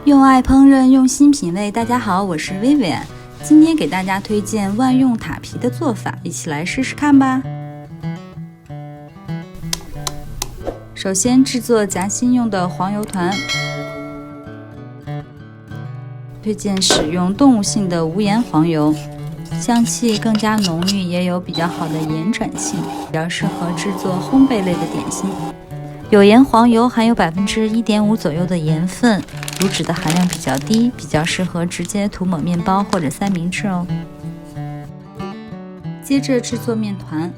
用爱烹饪，用心品味。大家好，我是薇薇，今天给大家推荐万用塔皮的做法，一起来试试看吧。首先制作夹心用的黄油团，推荐使用动物性的无盐黄油，香气更加浓郁，也有比较好的延展性，比较适合制作烘焙类的点心。有盐黄油含有1.5%左右的盐分，乳脂的含量比较低，比较适合直接涂抹面包或者三明治哦。接着制作面团，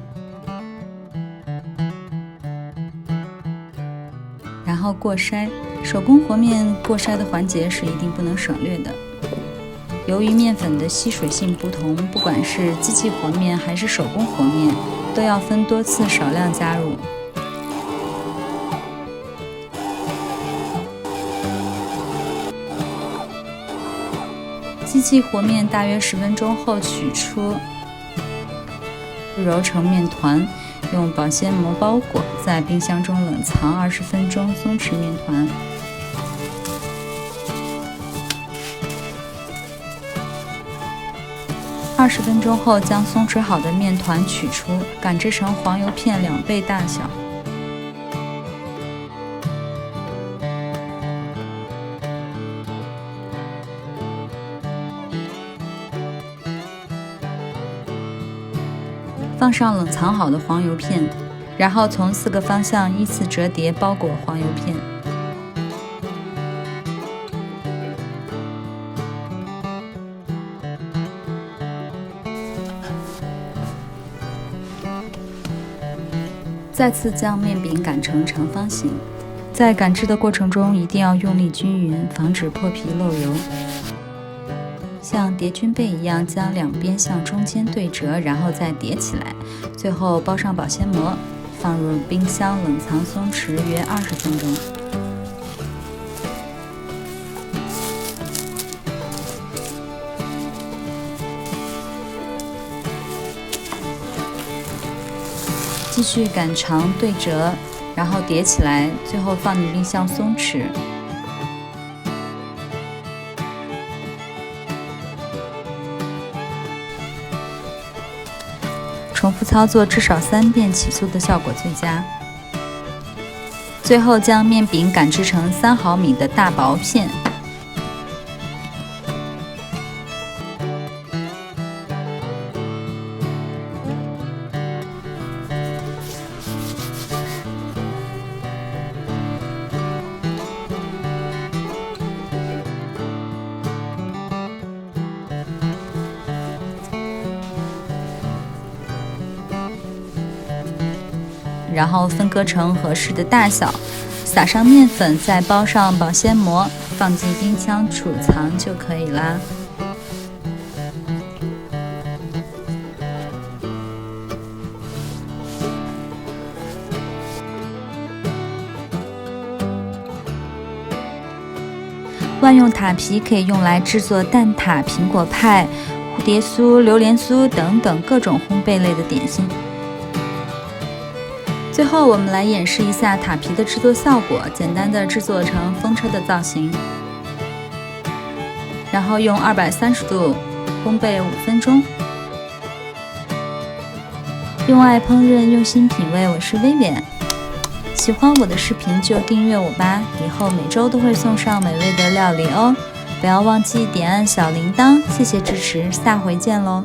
然后过筛。手工和面过筛的环节是一定不能省略的。由于面粉的吸水性不同，不管是机器和面还是手工和面，都要分多次少量加入。机器和面大约10分钟后取出，揉成面团，用保鲜膜包裹，在冰箱中冷藏20分钟，松弛面团。20分钟后，将松弛好的面团取出，擀制成黄油片2倍大小。放上冷藏好的黄油片，然后从4个方向依次折叠包裹黄油片。再次将面饼擀成长方形，在擀制的过程中一定要用力均匀，防止破皮漏油。像叠军被一样，将两边向中间对折，然后再叠起来，最后包上保鲜膜，放入冰箱冷藏松弛约20分钟。继续擀长对折，然后叠起来，最后放进冰箱松弛。重复操作至少3遍，起酥的效果最佳。最后将面饼擀制成3毫米的大薄片，然后分割成合适的大小，撒上面粉，再包上保鲜膜，放进冰箱储藏就可以啦。万用塔皮可以用来制作蛋挞、苹果派、蝴蝶酥、榴莲酥等等各种烘焙类的点心。最后我们来演示一下塔皮的制作效果，简单的制作成风车的造型，然后用230度烘焙5分钟。用爱烹饪，用心品味，我是薇薇。喜欢我的视频就订阅我吧，以后每周都会送上美味的料理哦。不要忘记点按小铃铛，谢谢支持，下回见喽。